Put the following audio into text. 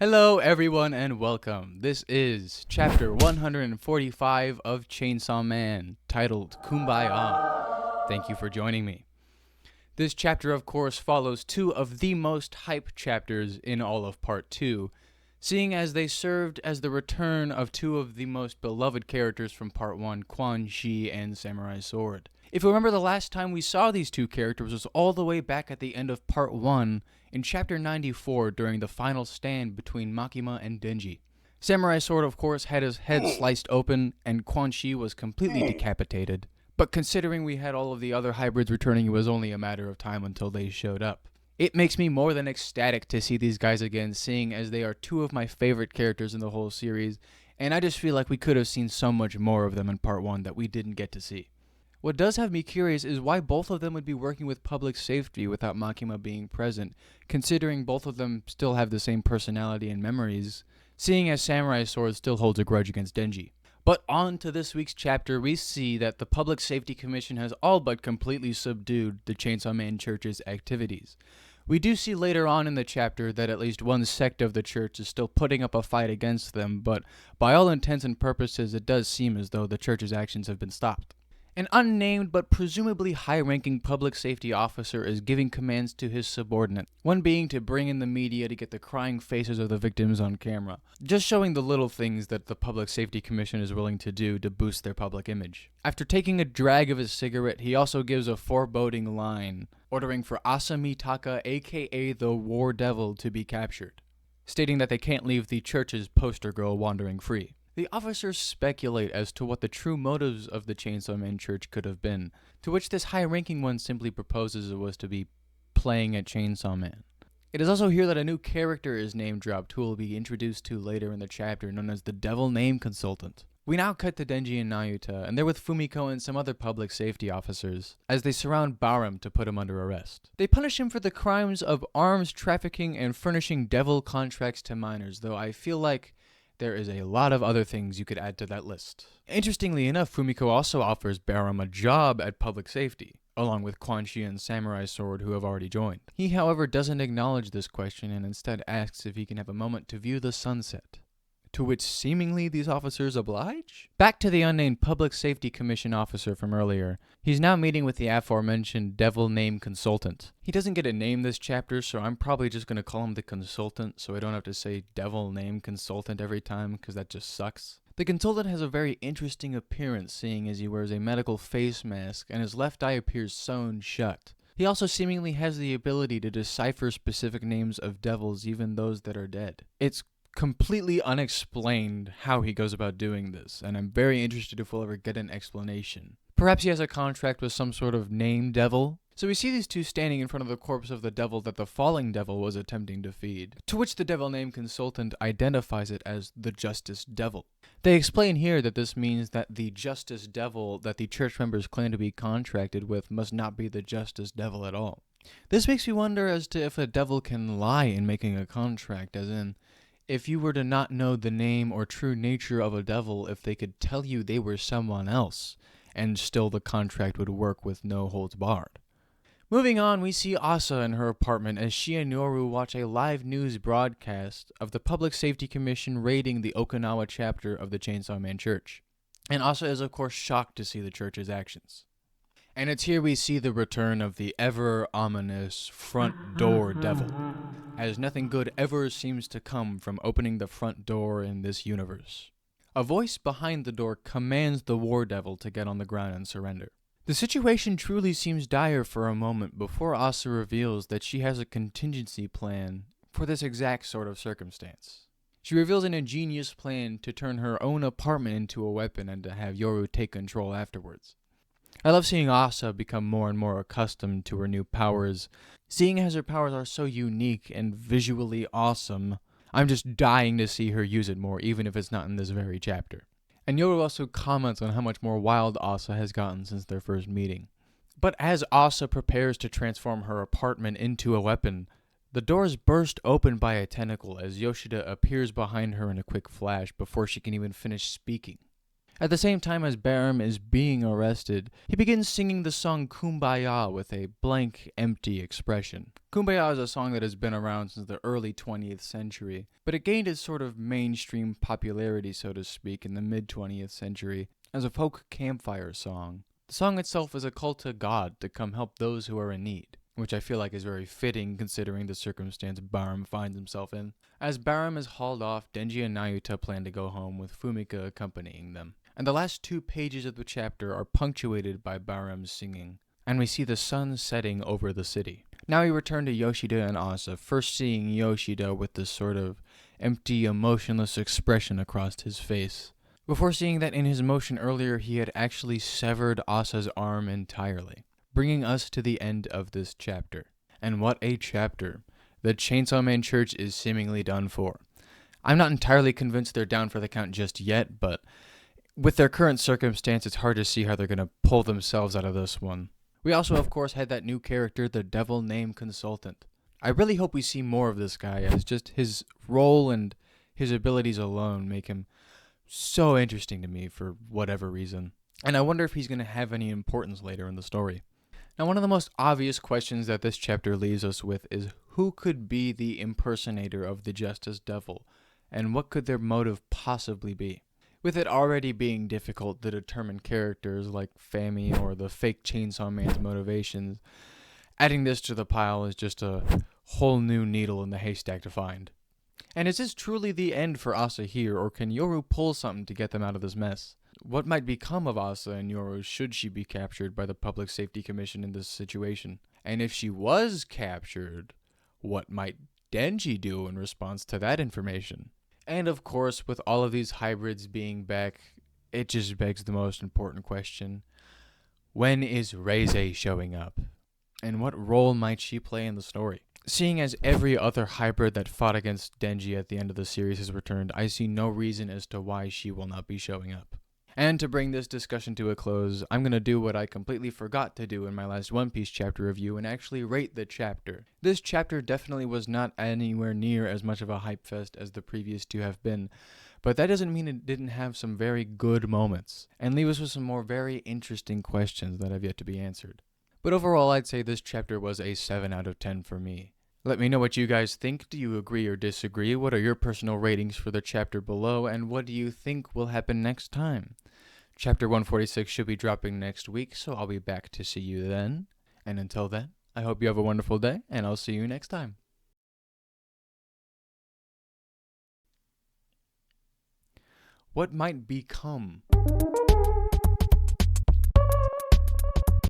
Hello, everyone, and welcome. This is chapter 145 of Chainsaw Man, titled Kumbaya. Thank you for joining me. This chapter, of course, follows two of the most hype chapters in all of Part 2, seeing as they served as the return of two of the most beloved characters from Part 1, Quan Chi and Samurai Sword. If you remember, the last time we saw these two characters was all the way back at the end of Part 1, in Chapter 94 during the final stand between Makima and Denji. Samurai Sword, of course, had his head sliced open, and Quan Chi was completely decapitated. But considering we had all of the other hybrids returning, it was only a matter of time until they showed up. It makes me more than ecstatic to see these guys again, seeing as they are two of my favorite characters in the whole series, and I just feel like we could have seen so much more of them in Part 1 that we didn't get to see. What does have me curious is why both of them would be working with public safety without Makima being present, considering both of them still have the same personality and memories, seeing as Samurai Sword still holds a grudge against Denji. But on to this week's chapter, we see that the Public Safety Commission has all but completely subdued the Chainsaw Man Church's activities. We do see later on in the chapter that at least one sect of the church is still putting up a fight against them, but by all intents and purposes, it does seem as though the church's actions have been stopped. An unnamed but presumably high-ranking public safety officer is giving commands to his subordinate, one being to bring in the media to get the crying faces of the victims on camera, just showing the little things that the Public Safety Commission is willing to do to boost their public image. After taking a drag of his cigarette, he also gives a foreboding line, ordering for Asa Mitaka, aka the War Devil, to be captured, stating that they can't leave the church's poster girl wandering free. The officers speculate as to what the true motives of the Chainsaw Man Church could have been, to which this high-ranking one simply proposes it was to be playing at Chainsaw Man. It is also here that a new character is name-dropped who will be introduced to later in the chapter, known as the Devil Name Consultant. We now cut to Denji and Nayuta, and they're with Fumiko and some other public safety officers, as they surround Barum to put him under arrest. They punish him for the crimes of arms trafficking and furnishing devil contracts to minors, though I feel like there is a lot of other things you could add to that list. Interestingly enough, Fumiko also offers Barum a job at public safety, along with Quan Chi and Samurai Sword who have already joined. He, however, doesn't acknowledge this question and instead asks if he can have a moment to view the sunset, to which seemingly these officers oblige? Back to the unnamed Public Safety Commission officer from earlier. He's now meeting with the aforementioned Devil Name Consultant. He doesn't get a name this chapter, so I'm probably just going to call him the Consultant so I don't have to say Devil Name Consultant every time, because that just sucks. The Consultant has a very interesting appearance, seeing as he wears a medical face mask and his left eye appears sewn shut. He also seemingly has the ability to decipher specific names of devils, even those that are dead. It's completely unexplained how he goes about doing this, and I'm very interested if we'll ever get an explanation. Perhaps he has a contract with some sort of name devil? So we see these two standing in front of the corpse of the devil that the falling devil was attempting to feed, to which the Devil Name Consultant identifies it as the Justice Devil. They explain here that this means that the Justice Devil that the church members claim to be contracted with must not be the Justice Devil at all. This makes me wonder as to if a devil can lie in making a contract, as in, if you were to not know the name or true nature of a devil, if they could tell you they were someone else, and still the contract would work with no holds barred. Moving on, we see Asa in her apartment as she and Yoru watch a live news broadcast of the Public Safety Commission raiding the Okinawa chapter of the Chainsaw Man Church. And Asa is of course shocked to see the church's actions. And it's here we see the return of the ever-ominous front door devil, as nothing good ever seems to come from opening the front door in this universe. A voice behind the door commands the War Devil to get on the ground and surrender. The situation truly seems dire for a moment before Asa reveals that she has a contingency plan for this exact sort of circumstance. She reveals an ingenious plan to turn her own apartment into a weapon and to have Yoru take control afterwards. I love seeing Asa become more and more accustomed to her new powers. Seeing as her powers are so unique and visually awesome, I'm just dying to see her use it more, even if it's not in this very chapter. And Yoru also comments on how much more wild Asa has gotten since their first meeting. But as Asa prepares to transform her apartment into a weapon, the doors burst open by a tentacle as Yoshida appears behind her in a quick flash before she can even finish speaking. At the same time as Barum is being arrested, he begins singing the song Kumbaya with a blank, empty expression. Kumbaya is a song that has been around since the early 20th century, but it gained its sort of mainstream popularity, so to speak, in the mid-20th century as a folk campfire song. The song itself is a call to God to come help those who are in need, which I feel like is very fitting considering the circumstance Barum finds himself in. As Barum is hauled off, Denji and Nayuta plan to go home with Fumika accompanying them. And the last 2 pages of the chapter are punctuated by Barum's singing, and we see the sun setting over the city. Now we return to Yoshida and Asa, first seeing Yoshida with this sort of empty, emotionless expression across his face, before seeing that in his motion earlier he had actually severed Asa's arm entirely, bringing us to the end of this chapter. And what a chapter! The Chainsaw Man Church is seemingly done for. I'm not entirely convinced they're down for the count just yet, but with their current circumstance, it's hard to see how they're going to pull themselves out of this one. We also, of course, had that new character, the Devil Name Consultant. I really hope we see more of this guy, as just his role and his abilities alone make him so interesting to me for whatever reason. And I wonder if he's going to have any importance later in the story. Now, one of the most obvious questions that this chapter leaves us with is who could be the impersonator of the Justice Devil, and what could their motive possibly be? With it already being difficult to determine characters like Fami or the fake Chainsaw Man's motivations, adding this to the pile is just a whole new needle in the haystack to find. And is this truly the end for Asa here, or can Yoru pull something to get them out of this mess? What might become of Asa and Yoru should she be captured by the Public Safety Commission in this situation? And if she was captured, what might Denji do in response to that information? And of course, with all of these hybrids being back, it just begs the most important question. When is Reize showing up? And what role might she play in the story? Seeing as every other hybrid that fought against Denji at the end of the series has returned, I see no reason as to why she will not be showing up. And to bring this discussion to a close, I'm going to do what I completely forgot to do in my last One Piece chapter review and actually rate the chapter. This chapter definitely was not anywhere near as much of a hype fest as the previous 2 have been, but that doesn't mean it didn't have some very good moments, and leave us with some more very interesting questions that have yet to be answered. But overall, I'd say this chapter was a 7 out of 10 for me. Let me know what you guys think. Do you agree or disagree? What are your personal ratings for the chapter below, and what do you think will happen next time? Chapter 146 should be dropping next week, so I'll be back to see you then. And until then, I hope you have a wonderful day, and I'll see you next time. What might become